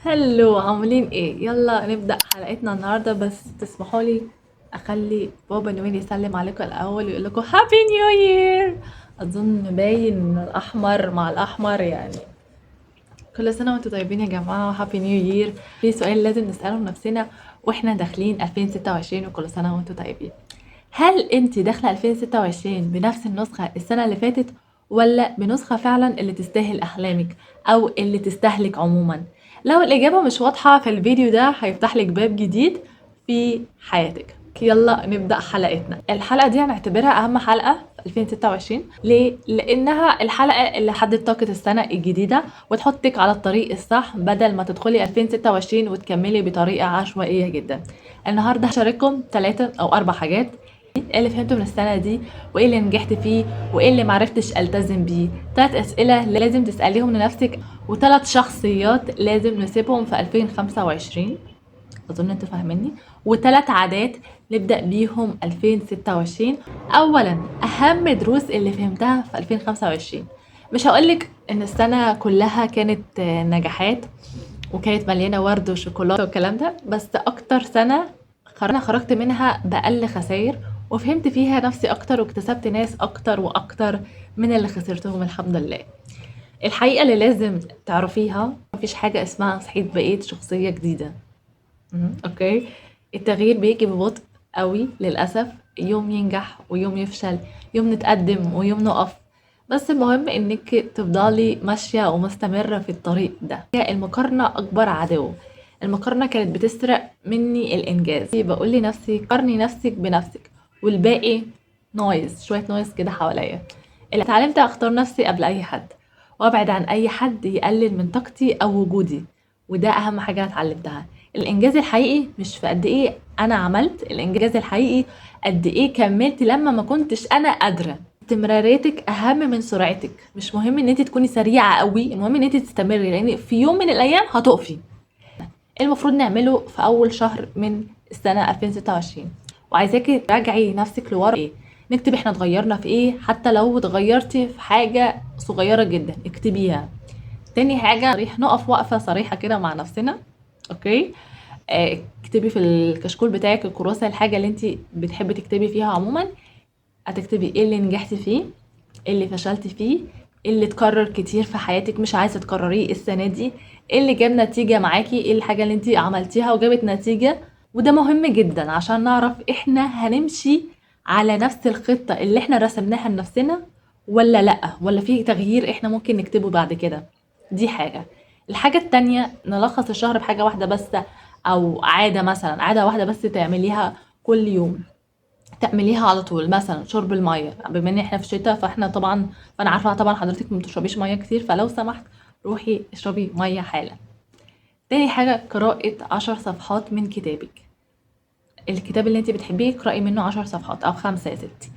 هلو، عاملين ايه؟ يلا نبدأ حلقتنا النهاردة. بس تسمحوا لي اخلي بابا نويل يسلم عليكم الاول ويقول لكم هابي نيو يير. اظن باين الاحمر مع الاحمر يعني. كل سنة وانتم طيبين يا جماعة، هابي نيو يير. في سؤال لازم نسأله لنفسنا واحنا داخلين 2026، وكل سنة وانتم طيبين. هل انت داخلة 2026 بنفس النسخة السنة اللي فاتت، ولا بنسخة فعلا اللي تستاهل أحلامك أو اللي تستهلك عموما؟ لو الإجابة مش واضحة في الفيديو ده هيفتح لك باب جديد في حياتك. يلا نبدأ حلقتنا. الحلقة دي هنعتبرها أهم حلقة في 2026. ليه؟ لأنها الحلقة اللي حدد طاقة السنة الجديدة وتحطك على الطريق الصح، بدل ما تدخلي 2026 وتكملي بطريقة عشوائية جدا. النهاردة هشارككم 3 أو 4 حاجات. ايه اللي فهمته من السنة دي، وايه اللي نجحت فيه، وايه اللي معرفتش التزم بيه. 3 اسئلة لازم تسأليهم لنفسك، و3 شخصيات لازم نسيبهم في 2025. اظن انتوا فاهميني. و3 عادات نبدأ بيهم 2026. اولا، اهم دروس اللي فهمتها في 2025. مش هقولك ان السنة كلها كانت نجاحات وكانت مليانة ورد وشوكولاتة والكلام ده، بس اكتر سنة انا خرجت منها بأقل خسائر، وفهمت فيها نفسي اكتر، واكتسبت ناس اكتر واكتر من اللي خسرتهم الحمد لله. الحقيقة اللي لازم تعرفيها، مفيش حاجة اسمها صحيت بقيت شخصية جديدة. اوكي. التغيير بيجي ببطء قوي للأسف، يوم ينجح ويوم يفشل، يوم نتقدم ويوم نقف. بس المهم انك تفضلي ماشية ومستمرة في الطريق ده. هي المقارنة اكبر عدو. المقارنة كانت بتسرق مني الانجاز. بقول لنفسي قارني نفسك بنفسك، والباقي نويز، شوية نويز كده حواليا. اللي اتعلمت اختار نفسي قبل اي حد، وابعد عن اي حد يقلل من طاقتي او وجودي. وده اهم حاجة أنا اتعلمتها. الانجاز الحقيقي مش في قد ايه انا عملت، الانجاز الحقيقي قد ايه كملت لما ما كنتش انا قادرة. استمراريتك اهم من سرعتك. مش مهم ان انت تكوني سريعة قوي، المهم ان انت تستمري، لان في يوم من الايام هتقفي. المفروض نعمله في اول شهر من السنة 2026، وعايزاكي تراجعي نفسك لورا. ايه نكتب احنا اتغيرنا في ايه، حتى لو اتغيرتي في حاجة صغيرة جدا اكتبيها. تاني حاجة صريح، نقف وقفة صريحة كده مع نفسنا. اوكي. اكتبي في الكشكول بتاعك الكراسة الحاجة اللي انت بتحبي تكتبي فيها عموما. هتكتبي ايه اللي نجحتي فيه، ايه اللي فشلتي فيه، ايه اللي اتكرر كتير في حياتك مش عايزة تكرريه السنة دي، ايه اللي جاب نتيجة معاكي، ايه الحاجة اللي انت عملتيها وجابت نتيجة. وده مهم جدا عشان نعرف احنا هنمشي على نفس الخطة اللي احنا رسمناها لنفسنا، ولا لأ، ولا في تغيير احنا ممكن نكتبه بعد كده. دي حاجة. الحاجة التانية، نلخص الشهر بحاجة واحدة بس، او عادة، مثلا عادة واحدة بس تعمليها كل يوم، تعمليها على طول. مثلا شرب المية، بما ان احنا في شتاء فانا عارفة طبعا حضرتك ما بتشربيش مية كتير، فلو سمحت روحي اشربي مية حالا. تاني حاجة، قراءة 10 صفحات من كتابك. الكتاب اللي انت بتحبيه اقرأي منه 10 صفحات او 5 يا ستي.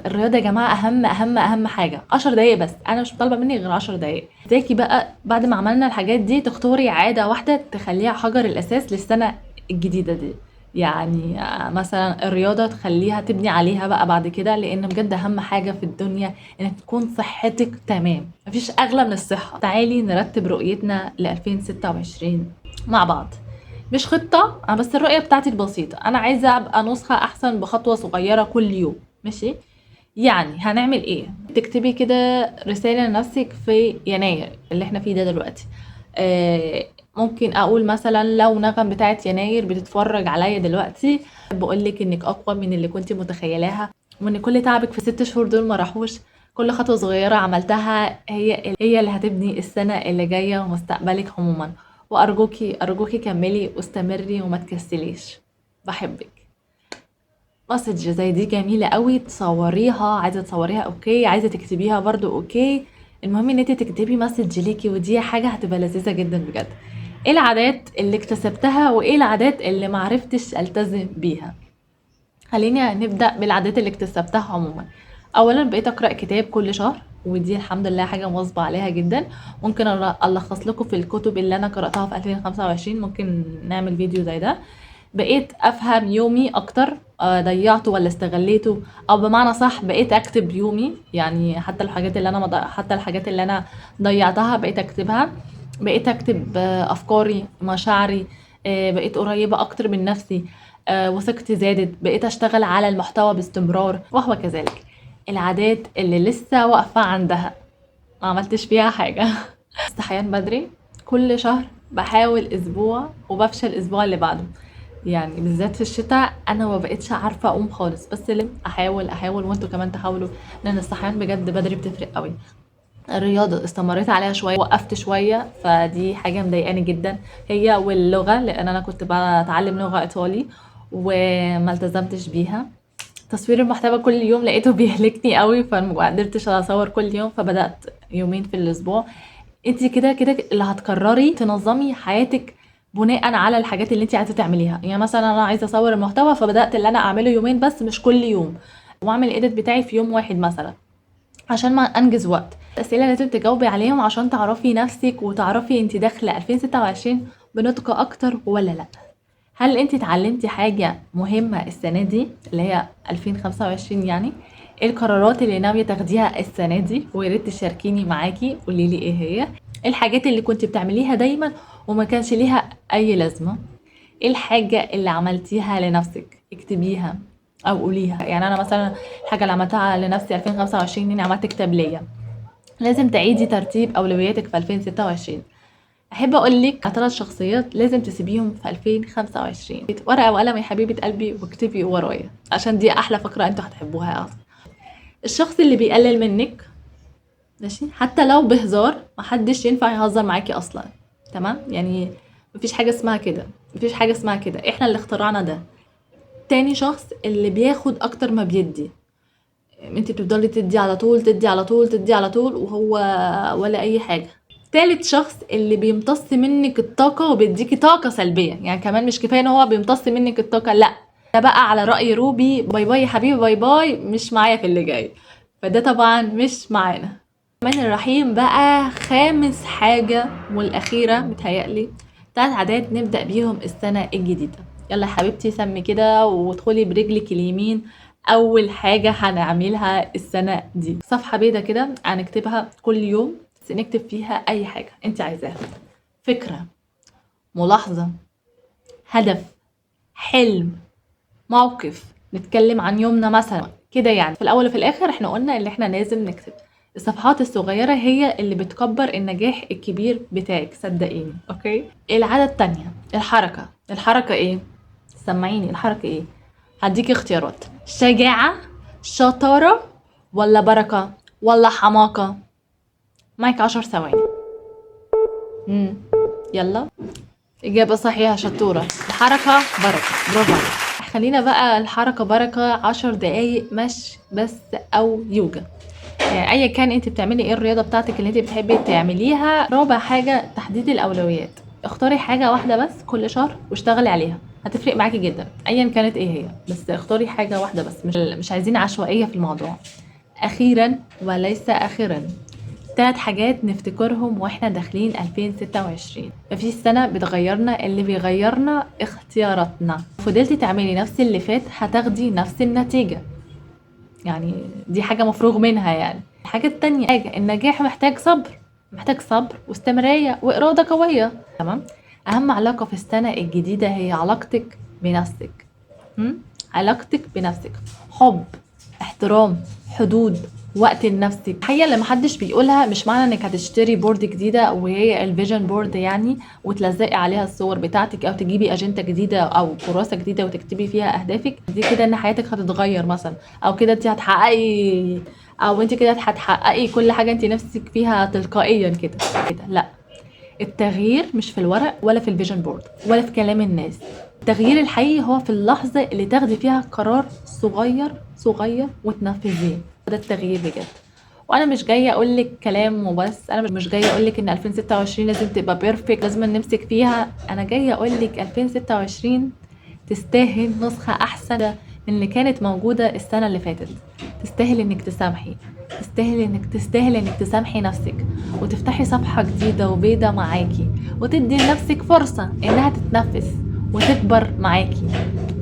الرياضة يا جماعة أهم أهم أهم حاجة. 10 دقايق بس، أنا مش طالبة مني غير 10 دقايق. ازيكي بقى بعد ما عملنا الحاجات دي تختاري عادة واحدة تخليها حجر الأساس للسنة الجديدة دي. يعني مثلا الرياضة تخليها تبني عليها بقى بعد كده، لأن بجد أهم حاجة في الدنيا إنك تكون صحتك تمام. مفيش أغلى من الصحة. تعالي نرتب رؤيتنا ل 2026 مع بعض. مش خطة، بس الرؤية بتاعتي البسيطة. أنا عايزة أبقى نسخة أحسن بخطوة صغيرة كل يوم. ماشي. يعني هنعمل إيه؟ تكتبي كده رسالة لنفسك في يناير اللي احنا فيه ده دلوقتي. ممكن أقول مثلا لو نغم بتاعت يناير بتتفرج عليا دلوقتي، بقولك إنك أقوى من اللي كنت متخيلاها، وإن كل تعبك في 6 شهور دول ما راحوش. كل خطوة صغيرة عملتها هي اللي هتبني السنة اللي جاية ومستقبلك عموما. وأرجوكي أرجوكي كملي واستمري وما تكسليش. بحبك. مسج زي دي جميلة قوي، تصوريها، عايزة تصوريها اوكي، عايزة تكتبيها برضو اوكي. المهم ان انت تكتبي مسج ليكي، ودي حاجة هتبقى لذيذة جدا بجد. ايه العادات اللي اكتسبتها، وايه العادات اللي معرفتش التزم بيها؟ خليني نبدأ بالعادات اللي اكتسبتها عموما. اولا بقيت اقرأ كتاب كل شهر، ودي الحمد لله حاجة مواظبة عليها جدا. ممكن ألخص لكم في الكتب اللي أنا قرأتها في 2025، ممكن نعمل فيديو زي ده. بقيت أفهم يومي أكتر، ضيعته ولا استغليته، أو بمعنى صح بقيت أكتب يومي. يعني حتى الحاجات اللي أنا ضيعتها بقيت أكتبها. بقيت اكتب افكاري، مشاعري، بقيت قريبة اكتر من نفسي، وثقتي زادت، بقيت اشتغل على المحتوى باستمرار، وهو كذلك. العادات اللي لسه واقفة عندها ما عملتش فيها حاجة. الصحيان بدري، كل شهر بحاول اسبوع وبفشل الاسبوع اللي بعده. يعني بالذات في الشتاء انا ما بقتش عارفه اقوم خالص، بس لازم احاول وانتوا كمان تحاولوا، لان الصحيان بجد بدري بتفرق قوي. الرياضة استمريت عليها شوية، وقفت شوية، فدي حاجة مضايقاني جدا. هي واللغة، لأن أنا كنت بتعلم لغة إيطالي وما التزمتش بيها. تصوير المحتوى كل يوم لقيته بيهلكني قوي، فما قدرتش اصور كل يوم، فبدأت يومين في الاسبوع. انت كده كده اللي هتقرري تنظمي حياتك بناء على الحاجات اللي انت عايزه تعمليها. يعني مثلا انا عايزه اصور المحتوى، فبدأت اللي انا اعمله يومين بس مش كل يوم، واعمل الايديت بتاعي في يوم واحد مثلا عشان ما انجز وقت. الاسئله لازم تجاوبي عليهم عشان تعرفي نفسك وتعرفي انت داخله 2026 بنضج اكتر ولا لا. هل انت اتعلمتي حاجة مهمة السنة دي اللي هي 2025 يعني؟ ايه القرارات اللي ناوية تاخديها السنة دي؟ وياريت تشاركيني معاكي، قوليلي ايه هي. ايه الحاجات اللي كنت بتعمليها دايما وما كانش ليها اي لازمة؟ ايه الحاجة اللي عملتيها لنفسك؟ اكتبيها او قوليها. يعني انا مثلا الحاجة اللي عملتها لنفسي 2025 اني عملت كتاب ليا. لازم تعيدي ترتيب اولوياتك في 2026. احب اقول لك على 3 شخصيات لازم تسيبيهم في 2025. ورقه وقلم يا حبيبه قلبي واكتبي ورايا، عشان دي احلى فقره انتوا هتحبوها اصلا. الشخص اللي بيقلل منك، ماشي، حتى لو بهزار، محدش ينفع يهزر معاكي اصلا. تمام؟ يعني مفيش حاجه اسمها كده، مفيش حاجه اسمها كده، احنا اللي اخترعنا ده. تاني شخص اللي بياخد اكتر ما بيدي. انت بتفضلي تدي على طول، تدي على طول، تدي على طول، وهو ولا اي حاجه. تالت شخص اللي بيمتص منك الطاقة وبيديكي طاقة سلبية. يعني كمان مش كفاية ان هو بيمتص منك الطاقة، لا، ده بقى على رأي روبي، باي باي يا حبيبي، باي باي، مش معايا في اللي جاي. فده طبعا مش معانا. الرحمن الرحيم بقى خامس حاجة والأخيرة متهيألي، 3 عادات نبدأ بيهم السنة الجديدة. يلا يا حبيبتي سمي كده وادخلي برجلك اليمين. أول حاجة هنعملها السنة دي صفحة بيضة كده هنكتبها كل يوم، بس نكتب فيها أي حاجة انت عايزاها. فكرة، ملاحظة، هدف، حلم، موقف، نتكلم عن يومنا مثلا كده. يعني في الاول وفي الاخر احنا قلنا اللي احنا لازم نكتب. الصفحات الصغيرة هي اللي بتكبر النجاح الكبير بتاعك، صدقيني. اوكي. العادة التانية، الحركة. الحركة ايه؟ سمعيني، الحركة ايه؟ هديك اختيارات: شجاعة، شطارة، ولا بركة، ولا حماقة. معك 10 ثواني. مم. يلا. إجابة صحيحة، شطورة. الحركة بركة، برافو عليك. خلينا بقى الحركة بركة 10 دقايق مشي بس أو يوجا. يعني أيا كان انت بتعملي ايه الرياضة بتاعتك اللي انت بتحبي تعمليها. رابع حاجة تحديد الأولويات. اختاري حاجة واحدة بس كل شهر واشتغلي عليها، هتفرق معاكي جدا أيا كانت ايه هي. بس اختاري حاجة واحدة بس، مش عايزين عشوائية في الموضوع. أخيرا وليس آخرا، 3 حاجات نفتكرهم واحنا داخلين 2026. مفيش سنة بتغيرنا، اللي بيغيرنا اختياراتنا. فضلتي تعملي نفس اللي فات هتاخدي نفس النتيجة، يعني دي حاجة مفروغ منها. يعني الحاجة التانية، حاجة النجاح محتاج صبر، محتاج صبر واستمرارية وإرادة قوية. تمام. أهم علاقة في السنة الجديدة هي علاقتك بنفسك. علاقتك بنفسك، حب، احترام، حدود، وقت لنفسك. الحقيقة اللي محدش بيقولها، مش معنى انك هتشتري بورد جديدة وهي الفيجن بورد يعني، وتلزقي عليها الصور بتاعتك، او تجيبي اجندة جديدة او كراسة جديدة وتكتبي فيها اهدافك دي، كده ان حياتك هتتغير مثلا، او كده انت هتحققي، او انت كده هتحققي كل حاجة انت نفسك فيها تلقائيا كده. لا، التغيير مش في الورق ولا في الفيجن بورد ولا في كلام الناس. التغيير الحقيقي هو في اللحظة اللي تاخدي فيها قرار صغير صغير وتنفذيه. ده التغيير بجد. وانا مش جايه اقول لك كلام وبس، انا مش جايه اقول لك ان 2026 لازم تبقى بيرفكت لازم نمسك فيها. انا جايه اقول لك 2026 تستاهل نسخه احسن من اللي كانت موجوده السنه اللي فاتت. تستاهل انك تسامحي، تستاهل انك تسامحي نفسك وتفتحي صفحة جديدة وبيضة معاكي، وتدي لنفسك فرصة انها تتنفس وتكبر معاكي.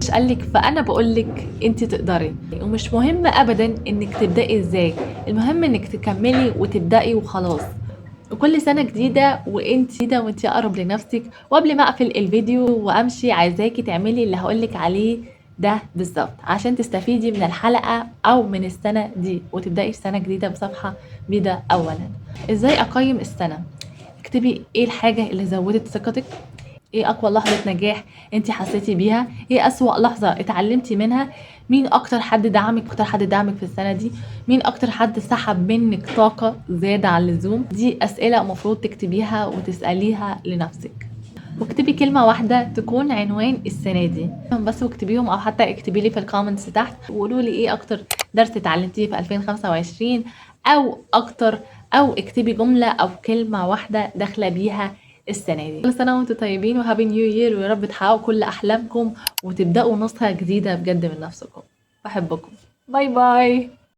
مش قالك، فانا بقولك انت تقدري. ومش مهم ابدا انك تبدأي ازاي، المهم انك تكملي وتبدأي وخلاص. وكل سنة جديدة وانت اقرب لنفسك. وقبل ما اقفل الفيديو وامشي، عايزاكي تعملي اللي هقولك عليه ده بالظبط عشان تستفيدي من الحلقة او من السنة دي وتبدأي سنة جديدة بصفحة جديدة. اولا، ازاي اقيم السنة؟ اكتبي ايه الحاجة اللي زودت ثقتك، ايه اقوى لحظة نجاح انت حسيتي بيها، ايه اسوأ لحظة اتعلمتي منها، مين اكتر حد دعمك في السنة دي، مين اكتر حد سحب منك طاقة زيادة عن اللزوم. دي اسئلة المفروض تكتبيها وتسأليها لنفسك. واكتبي كلمة واحدة تكون عنوان السنة دي بس، واكتبيهم او حتى اكتبي لي في الكومنتس تحت وقولوا لي ايه اكتر درس اتعلمتيه في 2025 او اكتر، او اكتبي جملة او كلمة واحدة داخلة بيها السنة دي. كل سنة وانتم طيبين وهابي نيو يير، ويا رب تحققوا كل احلامكم وتبدأوا نسخة جديدة بجد من نفسكم. بحبكم. باي باي.